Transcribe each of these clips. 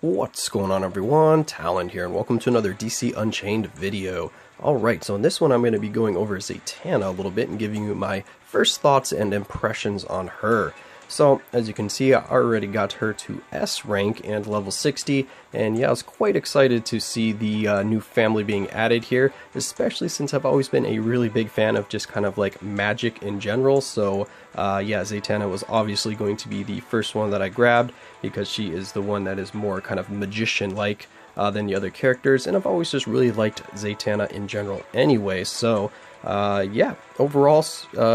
What's going on, everyone? Talen here, and welcome to another DC Unchained video. Alright, so in this one I'm going to be going over Zatanna a little bit and giving you my first thoughts and impressions on her. So, as you can see, I already got her to S rank and level 60, and yeah, I was quite excited to see the new family being added here, especially since I've always been a really big fan of just kind of like magic in general. So yeah, Zatanna was obviously going to be the first one that I grabbed, because she is the one that is more kind of magician-like than the other characters, and I've always just really liked Zatanna in general anyway. So yeah, overall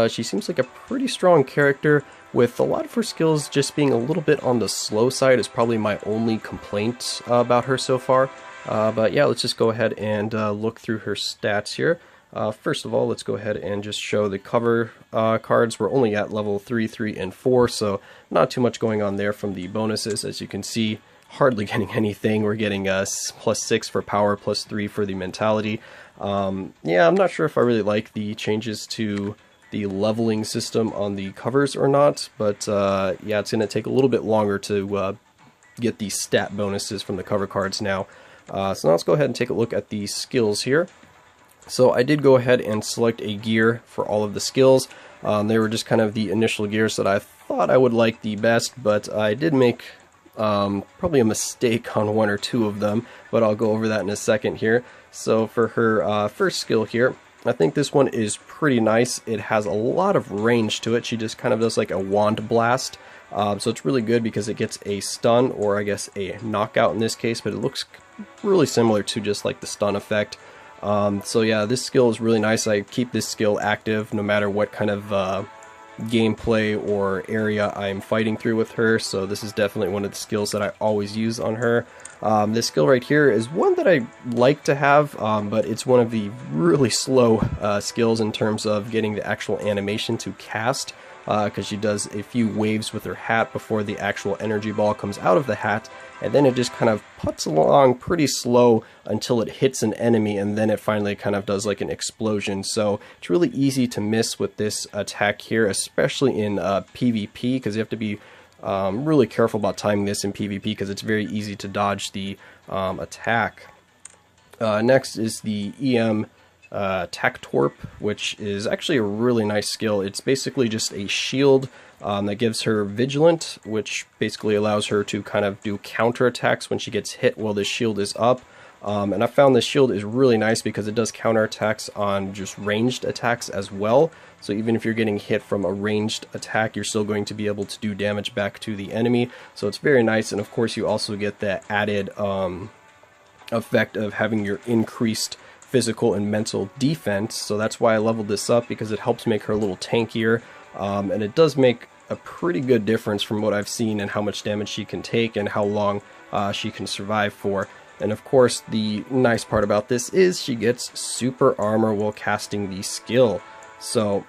she seems like a pretty strong character, with a lot of her skills just being a little bit on the slow side is probably my only complaint about her so far. But yeah, let's just go ahead and look through her stats here. First of all, let's go ahead and just show the cover cards. We're only at level 3, 3, and 4, so not too much going on there from the bonuses. As you can see, hardly getting anything. We're getting +6 for power, +3 for the mentality. Yeah, I'm not sure if I really like the changes to the leveling system on the covers or not, but yeah, it's going to take a little bit longer to get the stat bonuses from the cover cards now. So now let's go ahead and take a look at the skills here. So I did go ahead and select a gear for all of the skills. They were just kind of the initial gears that I thought I would like the best, but I did make probably a mistake on one or two of them, but I'll go over that in a second here. So for her first skill here, I think this one is pretty nice. It has a lot of range to it. She just kind of does like a wand blast. So it's really good because it gets a stun, or I guess a knockout in this case, but it looks really similar to just like the stun effect. So yeah, this skill is really nice. I keep this skill active no matter what kind of gameplay or area I'm fighting through with her, so this is definitely one of the skills that I always use on her. This skill right here is one that I like to have, but it's one of the really slow skills in terms of getting the actual animation to cast, because she does a few waves with her hat before the actual energy ball comes out of the hat, and then it just kind of puts along pretty slow until it hits an enemy, and then it finally kind of does like an explosion. So it's really easy to miss with this attack here, especially in PvP, because you have to be really careful about timing this in PvP, because it's very easy to dodge the attack. Next is the EM Tact Warp, which is actually a really nice skill. It's basically just a shield that gives her Vigilant, which basically allows her to kind of do counter attacks when she gets hit while the shield is up. And I found this shield is really nice because it does counter attacks on just ranged attacks as well. So even if you're getting hit from a ranged attack, you're still going to be able to do damage back to the enemy. So it's very nice, and of course you also get that added effect of having your increased physical and mental defense. So that's why I leveled this up, because it helps make her a little tankier, and it does make a pretty good difference from what I've seen and how much damage she can take and how long she can survive for. And of course, the nice part about this is she gets super armor while casting the skill. So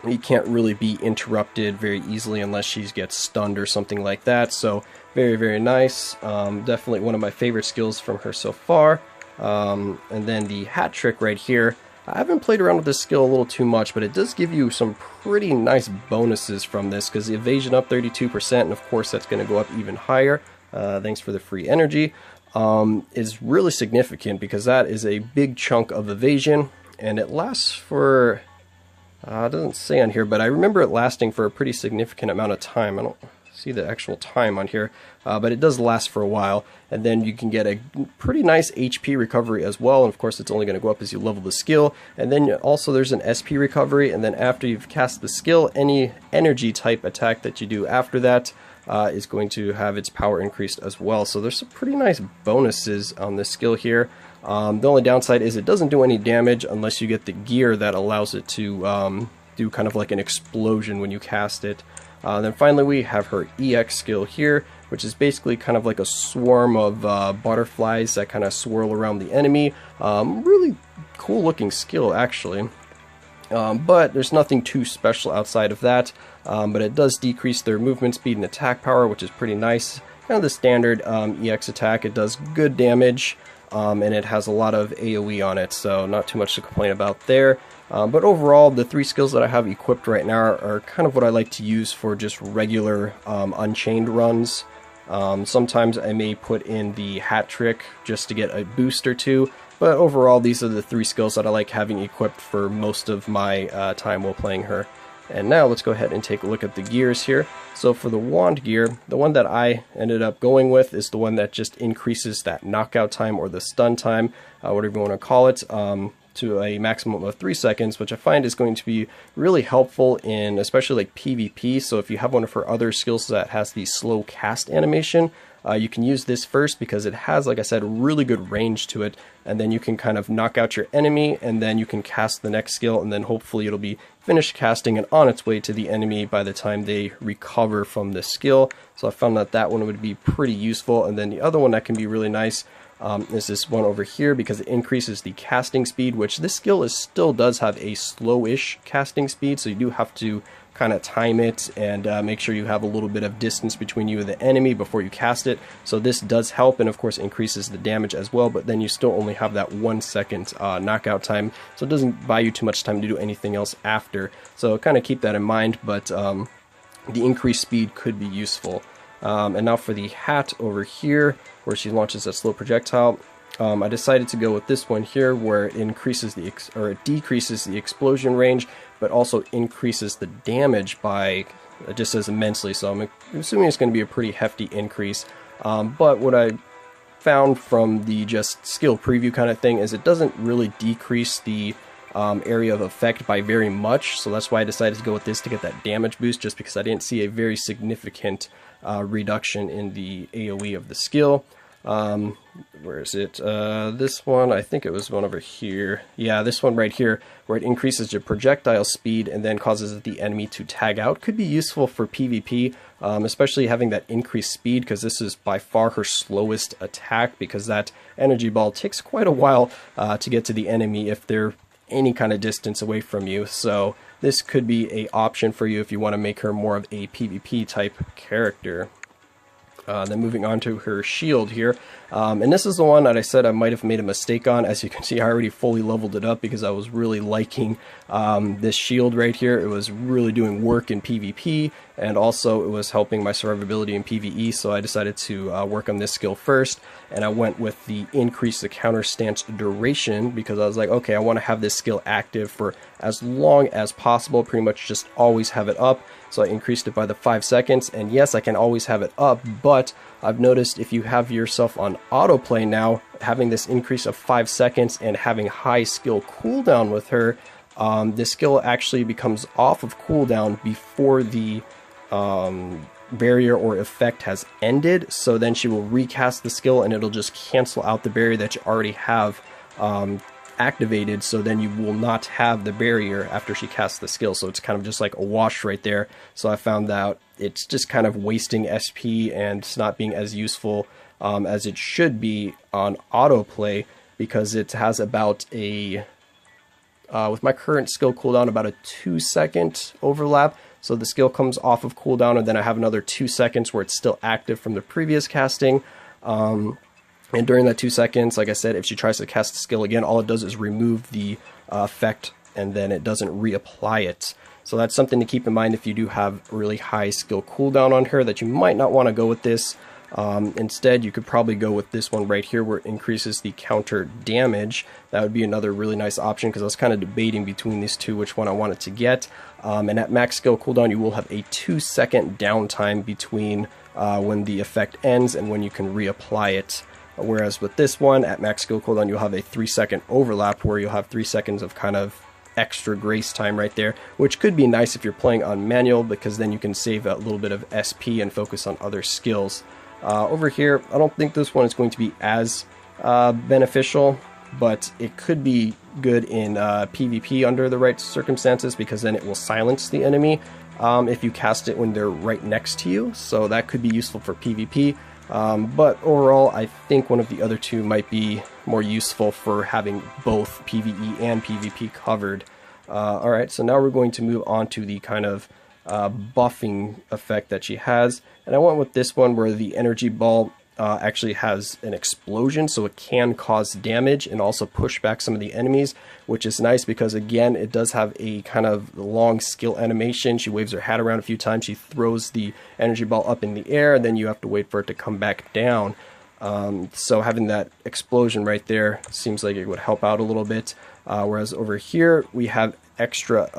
you can't really be interrupted very easily unless she gets stunned or something like that. So very, very nice. Definitely one of my favorite skills from her so far. And then the hat trick right here. I haven't played around with this skill a little too much, but it does give you some pretty nice bonuses from this, because the evasion up 32%, and of course that's going to go up even higher. Thanks for the free energy. Is really significant, because that is a big chunk of evasion, and it lasts for, it doesn't say on here, but I remember it lasting for a pretty significant amount of time. I don't see the actual time on here, but it does last for a while, and then you can get a pretty nice HP recovery as well, and of course it's only going to go up as you level the skill. And then also there's an SP recovery, and then after you've cast the skill, any energy type attack that you do after that is going to have its power increased as well. So there's some pretty nice bonuses on this skill here. The only downside is it doesn't do any damage unless you get the gear that allows it to do kind of like an explosion when you cast it. Then finally we have her EX skill here, which is basically kind of like a swarm of butterflies that kind of swirl around the enemy. Really cool looking skill, actually. But there's nothing too special outside of that. But it does decrease their movement speed and attack power, which is pretty nice. Kind of the standard EX attack. It does good damage, and it has a lot of AoE on it, so not too much to complain about there. But overall, the three skills that I have equipped right now are kind of what I like to use for just regular Unchained runs. Sometimes I may put in the hat trick just to get a boost or two, but overall these are the 3 skills that I like having equipped for most of my time while playing her. And now let's go ahead and take a look at the gears here. So for the wand gear, the one that I ended up going with is the one that just increases that knockout time or the stun time, whatever you want to call it, to a maximum of 3 seconds, which I find is going to be really helpful in especially like PvP. So if you have one of her other skills that has the slow cast animation, you can use this first because it has, like I said, really good range to it, and then you can kind of knock out your enemy, and then you can cast the next skill, and then hopefully it'll be finished casting and on its way to the enemy by the time they recover from the skill. So I found that that one would be pretty useful. And then the other one that can be really nice is this one over here, because it increases the casting speed, which this skill still does have a slowish casting speed, so you do have to kind of time it and make sure you have a little bit of distance between you and the enemy before you cast it. So this does help, and of course increases the damage as well, but then you still only have that 1 second knockout time, so it doesn't buy you too much time to do anything else after. So kind of keep that in mind, but the increased speed could be useful. And now for the hat over here, where she launches a slow projectile, I decided to go with this one here, where it increases the it decreases the explosion range, but also increases the damage by just as immensely. So I'm assuming it's going to be a pretty hefty increase. But what I found from the just skill preview kind of thing is it doesn't really decrease the area of effect by very much. So that's why I decided to go with this to get that damage boost, just because I didn't see a very significant reduction in the AoE of the skill. Where is it? This one, I think it was one over here. Yeah, this one right here, where it increases your projectile speed and then causes the enemy to tag out. Could be useful for PvP, especially having that increased speed, because this is by far her slowest attack, because that energy ball takes quite a while to get to the enemy if they're any kind of distance away from you. So this could be a option for you if you want to make her more of a PvP type character. Then moving on to her shield here, and this is the one that I said I might have made a mistake on. As you can see, I already fully leveled it up because I was really liking this shield right here. It was really doing work in PvP, and also it was helping my survivability in PvE, so I decided to work on this skill first, and I went with the increase the counter stance duration, because I was like, okay, I want to have this skill active for as long as possible, pretty much just always have it up. So I increased it by the 5 seconds, and yes, I can always have it up, but I've noticed if you have yourself on autoplay now, having this increase of 5 seconds and having high skill cooldown with her, this skill actually becomes off of cooldown before the barrier or effect has ended, so then she will recast the skill and it'll just cancel out the barrier that you already have activated, so then you will not have the barrier after she casts the skill. So it's kind of just like a wash right there. So I found out it's just kind of wasting SP and it's not being as useful as it should be on autoplay, because it has about a with my current skill cooldown about a 2 second overlap. So the skill comes off of cooldown, and then I have another 2 seconds where it's still active from the previous casting. And during that 2 seconds, like I said, if she tries to cast the skill again, all it does is remove the effect, and then it doesn't reapply it. So that's something to keep in mind if you do have really high skill cooldown on her, that you might not want to go with this. Instead, you could probably go with this one right here, where it increases the counter damage. That would be another really nice option, because I was kind of debating between these two which one I wanted to get. And at max skill cooldown, you will have a 2 second downtime between when the effect ends and when you can reapply it. Whereas with this one, at max skill cooldown, you'll have a 3 second overlap, where you'll have 3 seconds of kind of extra grace time right there, which could be nice if you're playing on manual, because then you can save a little bit of SP and focus on other skills. Over here, I don't think this one is going to be as beneficial, but it could be good in PvP under the right circumstances, because then it will silence the enemy if you cast it when they're right next to you. So that could be useful for PvP. But overall, I think one of the other two might be more useful for having both PvE and PvP covered. Alright, so now we're going to move on to the kind of buffing effect that she has. And I went with this one, where the energy ball actually has an explosion, so it can cause damage and also push back some of the enemies, which is nice because, again, it does have a kind of long skill animation. She waves her hat around a few times, she throws the energy ball up in the air, and then you have to wait for it to come back down. So having that explosion right there seems like it would help out a little bit. Whereas over here we have extra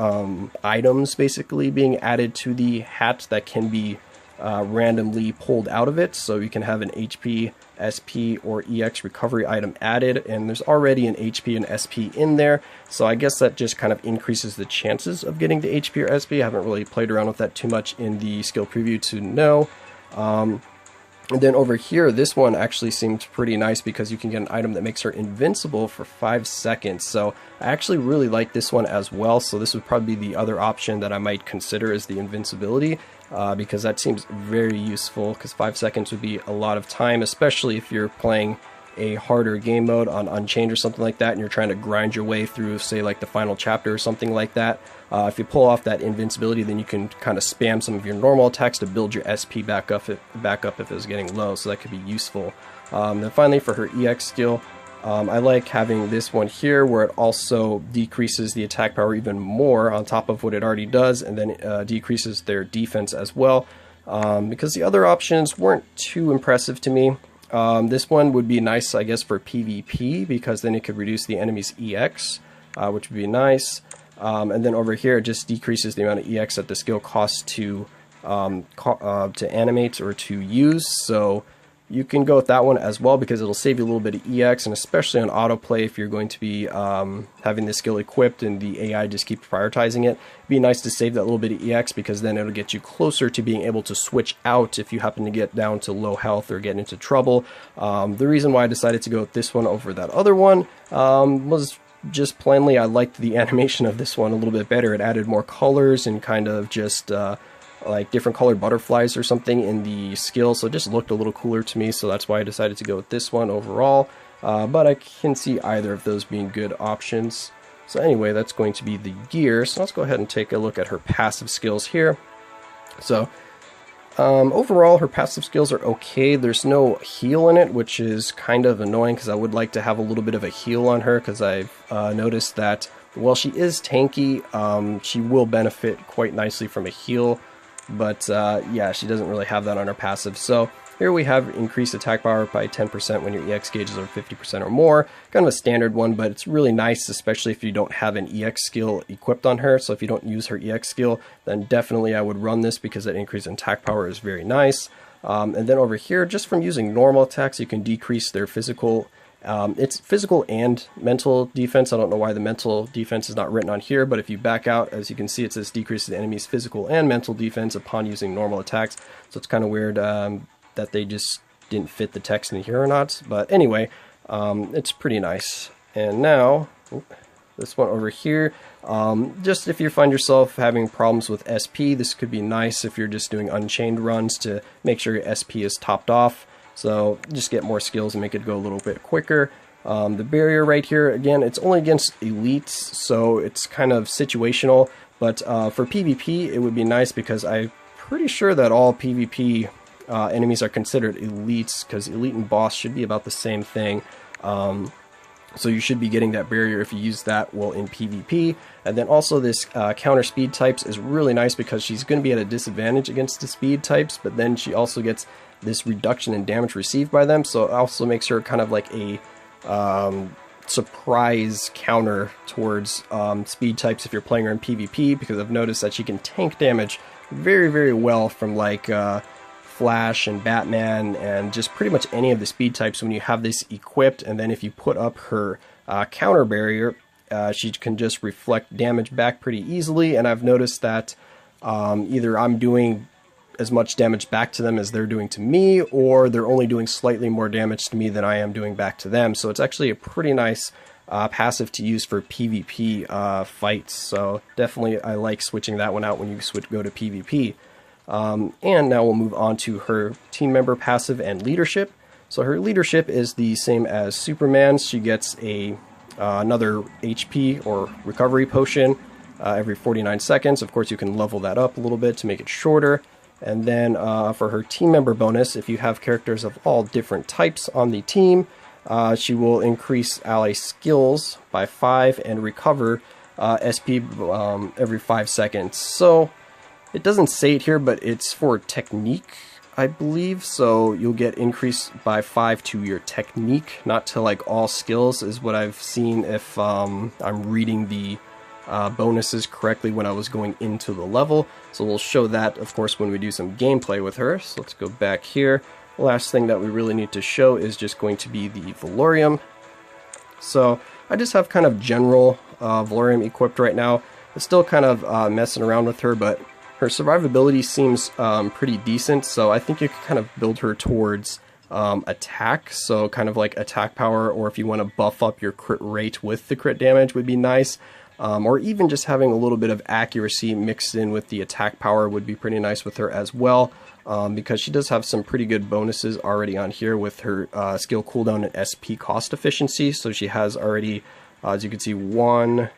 items basically being added to the hat that can be randomly pulled out of it. So you can have an HP, SP, or EX recovery item added, and there's already an HP and SP in there. So I guess that just kind of increases the chances of getting the HP or SP. I haven't really played around with that too much in the skill preview to know. And then over here, this one actually seemed pretty nice because you can get an item that makes her invincible for 5 seconds. So I actually really like this one as well. So this would probably be the other option that I might consider, is the invincibility, because that seems very useful, because 5 seconds would be a lot of time, especially if you're playing a harder game mode on Unchained or something like that, and you're trying to grind your way through, say, like the final chapter or something like that. If you pull off that invincibility, then you can kind of spam some of your normal attacks to build your SP back up if it was getting low, so that could be useful. Then finally, for her EX skill, I like having this one here where it also decreases the attack power even more on top of what it already does, and then decreases their defense as well, because the other options weren't too impressive to me. This one would be nice, I guess, for PvP, because then it could reduce the enemy's EX, which would be nice. And then over here, it just decreases the amount of EX that the skill costs to animate or to use. So you can go with that one as well, because it'll save you a little bit of EX, and especially on autoplay, if you're going to be having the skill equipped and the AI just keeps prioritizing it, it'd be nice to save that little bit of EX, because then it'll get you closer to being able to switch out if you happen to get down to low health or get into trouble. The reason why I decided to go with this one over that other one was just plainly I liked the animation of this one a little bit better. It added more colors and kind of just like different colored butterflies or something in the skill, so it just looked a little cooler to me, so that's why I decided to go with this one overall. But I can see either of those being good options. So anyway, that's going to be the gear. So let's go ahead and take a look at her passive skills here. So overall, her passive skills are okay. There's no heal in it, which is kind of annoying, because I would like to have a little bit of a heal on her, because I've noticed that while she is tanky, she will benefit quite nicely from a heal. But yeah, she doesn't really have that on her passive. So here we have increased attack power by 10% when your EX gauges are 50% or more. Kind of a standard one, but it's really nice, especially if you don't have an EX skill equipped on her. So if you don't use her EX skill, then definitely I would run this, because that increase in attack power is very nice. And then over here, just from using normal attacks, you can decrease their physical. It's physical and mental defense. I don't know why the mental defense is not written on here, but if you back out, as you can see, it says decrease the enemy's physical and mental defense upon using normal attacks. So it's kind of weird that they just didn't fit the text in here or not. But anyway, it's pretty nice. And now, this one over here, just if you find yourself having problems with SP, this could be nice if you're just doing Unchained runs to make sure your SP is topped off. So just get more skills and make it go a little bit quicker. The barrier right here, again, it's only against elites, so it's kind of situational. But for PvP, it would be nice, because I'm pretty sure that all PvP enemies are considered elites, because elite and boss should be about the same thing. So you should be getting that barrier if you use that well in PvP. And then also this counter speed types is really nice, because she's going to be at a disadvantage against the speed types, but then she also gets this reduction in damage received by them, so it also makes her kind of like a surprise counter towards speed types if you're playing her in PvP, because I've noticed that she can tank damage very, very well from like Flash and Batman and just pretty much any of the speed types when you have this equipped. And then if you put up her counter barrier, she can just reflect damage back pretty easily, and I've noticed that either I'm doing as much damage back to them as they're doing to me, or they're only doing slightly more damage to me than I am doing back to them. So it's actually a pretty nice passive to use for PvP fights. So definitely I like switching that one out when you go to PvP. And now we'll move on to her team member passive and leadership. So her leadership is the same as Superman's. She gets another HP or recovery potion every 49 seconds. Of course, you can level that up a little bit to make it shorter. And then for her team member bonus, if you have characters of all different types on the team, she will increase ally skills by 5 and recover SP every 5 seconds. So it doesn't say it here, but it's for technique, I believe. So you'll get increased by 5 to your technique, not to like all skills, is what I've seen if I'm reading the bonuses correctly when I was going into the level. So we'll show that, of course, when we do some gameplay with her. So let's go back here. The last thing that we really need to show is just going to be the Valorium. So I just have kind of general Valorium equipped right now. It's still kind of messing around with her, but her survivability seems pretty decent, so I think you can kind of build her towards attack, so kind of like attack power, or if you want to buff up your crit rate with the crit damage would be nice. Or even just having a little bit of accuracy mixed in with the attack power would be pretty nice with her as well, because she does have some pretty good bonuses already on here with her skill cooldown and SP cost efficiency. So she has already, as you can see, 1,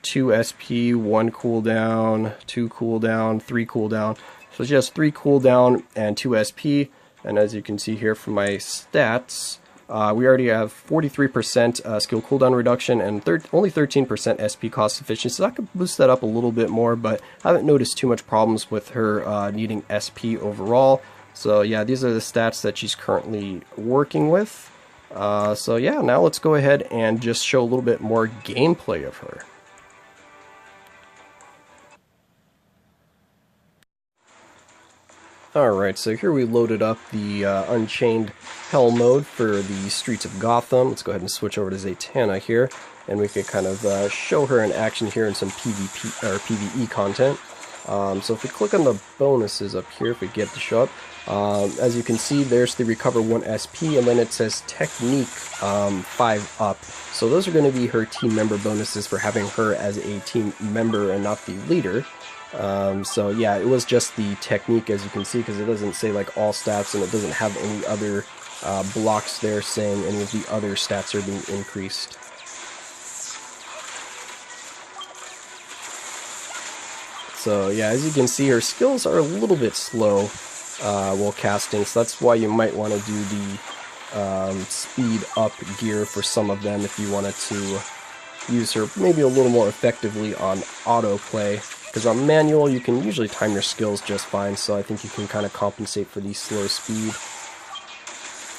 2 SP, 1 cooldown, 2 cooldown, 3 cooldown. So she has 3 cooldown and 2 SP, and as you can see here from my stats, we already have 43% skill cooldown reduction and only 13% SP cost efficiency. So I could boost that up a little bit more, but I haven't noticed too much problems with her needing SP overall. So yeah, these are the stats that she's currently working with. So yeah, now let's go ahead and just show a little bit more gameplay of her. Alright, so here we loaded up the Unchained Hell mode for the Streets of Gotham. Let's go ahead and switch over to Zatanna here, and we could kind of show her in action here in some PvP or PvE content. So if we click on the bonuses up here, if we get to show up, as you can see, there's the recover 1 SP, and then it says technique 5 up. So those are going to be her team member bonuses for having her as a team member and not the leader. So yeah, it was just the technique, as you can see, because it doesn't say like all stats, and it doesn't have any other blocks there saying any of the other stats are being increased. So yeah, as you can see, her skills are a little bit slow while casting, so that's why you might want to do the speed up gear for some of them if you wanted to use her maybe a little more effectively on autoplay. Because on manual, you can usually time your skills just fine, so I think you can kind of compensate for the slow speed.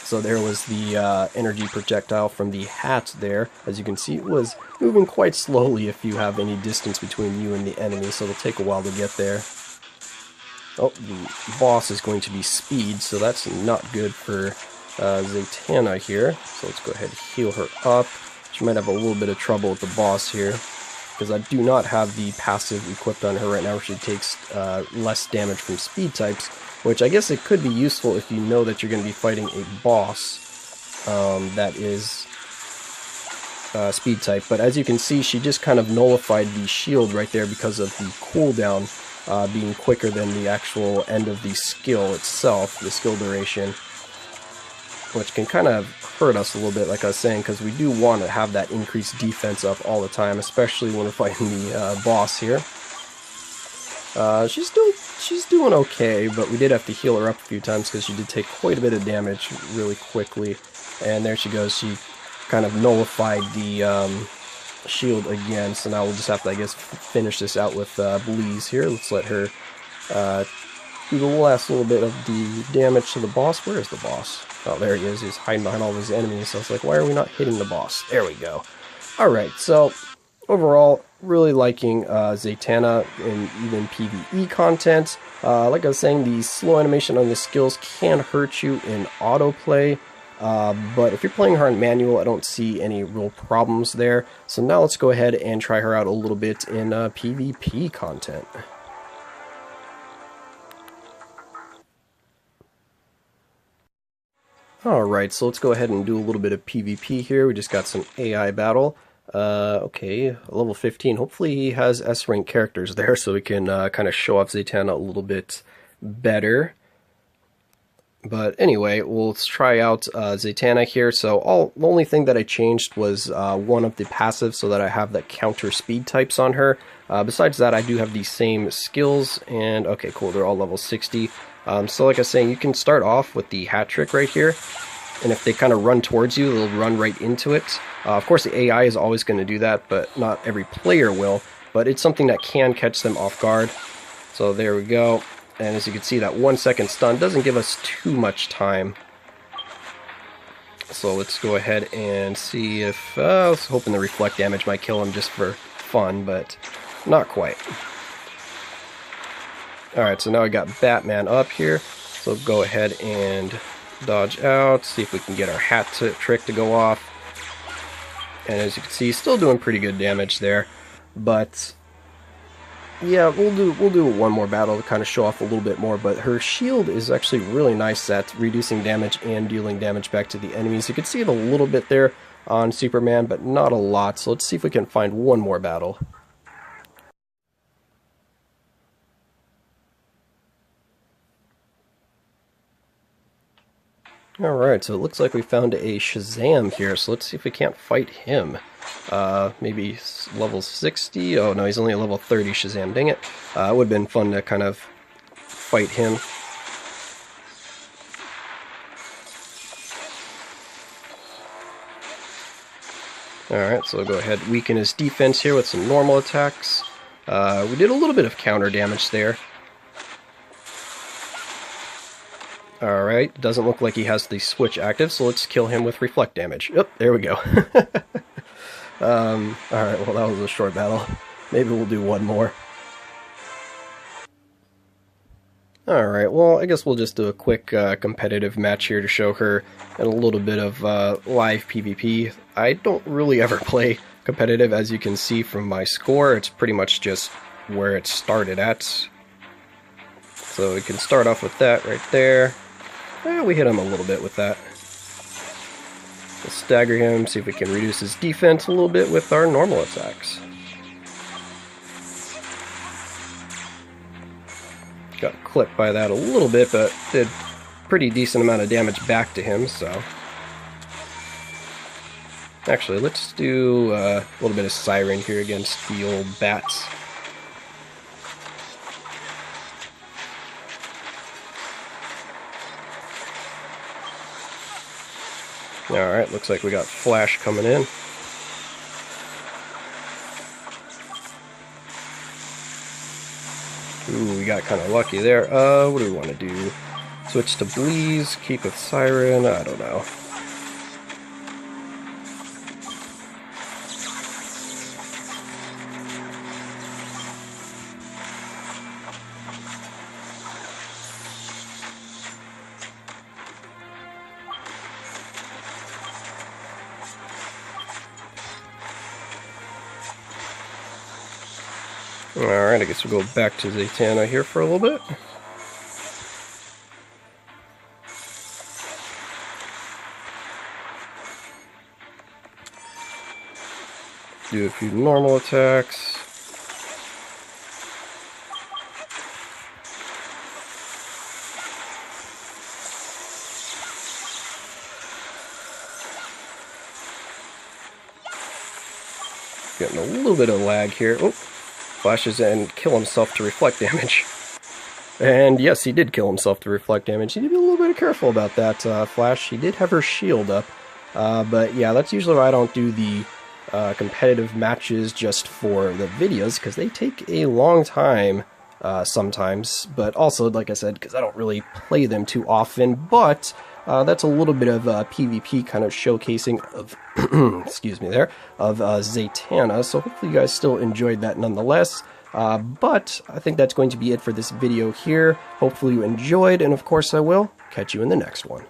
So there was the energy projectile from the hat there. As you can see, it was moving quite slowly if you have any distance between you and the enemy, so it'll take a while to get there. Oh, the boss is going to be speed, so that's not good for Zatanna here. So let's go ahead and heal her up. She might have a little bit of trouble with the boss here, because I do not have the passive equipped on her right now, where she takes less damage from speed types, which I guess it could be useful if you know that you're going to be fighting a boss that is speed type. But as you can see, she just kind of nullified the shield right there because of the cooldown being quicker than the actual end of the skill itself, the skill duration, which can kind of hurt us a little bit, like I was saying, because we do want to have that increased defense up all the time, especially when we're fighting the boss here. She's doing okay, but we did have to heal her up a few times because she did take quite a bit of damage really quickly. And there she goes. She kind of nullified the shield again, so now we'll just have to, I guess, finish this out with Bleeze here. Let's let her do the last little bit of the damage to the boss. Where is the boss? Oh, there he is. He's hiding behind all of his enemies. So it's like, why are we not hitting the boss? There we go. Alright, so overall, really liking Zatanna in even PvE content. Like I was saying, the slow animation on the skills can hurt you in autoplay. But if you're playing her on manual, I don't see any real problems there. So now let's go ahead and try her out a little bit in PvP content. Alright, so let's go ahead and do a little bit of PvP here. We just got some AI battle. Okay, level 15. Hopefully he has S-rank characters there so we can kind of show off Zatanna a little bit better. But anyway, we'll try out Zatanna here. So the only thing that I changed was one of the passives so that I have the counter speed types on her. Besides that, I do have the same skills, and okay, cool, they're all level 60. So like I was saying, you can start off with the hat trick right here, and if they kind of run towards you, they'll run right into it. Of course, the AI is always going to do that, but not every player will. But it's something that can catch them off guard. So there we go. And as you can see, that 1 second stun doesn't give us too much time. So let's go ahead and see if... I was hoping the reflect damage might kill him just for fun, but not quite. Alright, so now I got Batman up here. So go ahead and dodge out, see if we can get our hat trick to go off. And as you can see, still doing pretty good damage there. But yeah, we'll do one more battle to kind of show off a little bit more, but her shield is actually really nice at reducing damage and dealing damage back to the enemies. You can see it a little bit there on Superman, but not a lot. So let's see if we can find one more battle. Alright, so it looks like we found a Shazam here, so let's see if we can't fight him. Maybe level 60? Oh no, he's only a level 30 Shazam, dang it. It would have been fun to kind of fight him. Alright, so we'll go ahead and weaken his defense here with some normal attacks. We did a little bit of counter damage there. Alright, doesn't look like he has the switch active, so let's kill him with reflect damage. Yep, there we go. Alright, well that was a short battle. Maybe we'll do one more. Alright, well I guess we'll just do a quick competitive match here to show her and a little bit of live PvP. I don't really ever play competitive, as you can see from my score. It's pretty much just where it started at. So we can start off with that right there. We hit him a little bit with that. We'll stagger him, see if we can reduce his defense a little bit with our normal attacks. Got clipped by that a little bit, but did pretty decent amount of damage back to him, so... Actually, let's do a little bit of Siren here against the old bats. Alright, looks like we got Flash coming in. Ooh, we got kind of lucky there. What do we want to do? Switch to Bleeze, keep with Siren, I don't know. Alright, I guess we'll go back to Zatanna here for a little bit. Do a few normal attacks. Getting a little bit of lag here. Oh! Flashes and kill himself to reflect damage. And yes, he did kill himself to reflect damage. He need to be a little bit careful about that, Flash. He did have her shield up. But yeah, that's usually why I don't do the competitive matches just for the videos, because they take a long time sometimes. But also, like I said, because I don't really play them too often. But that's a little bit of PvP kind of showcasing of, excuse me there, of Zatanna. So hopefully you guys still enjoyed that nonetheless. But I think that's going to be it for this video here. Hopefully you enjoyed, and of course I will catch you in the next one.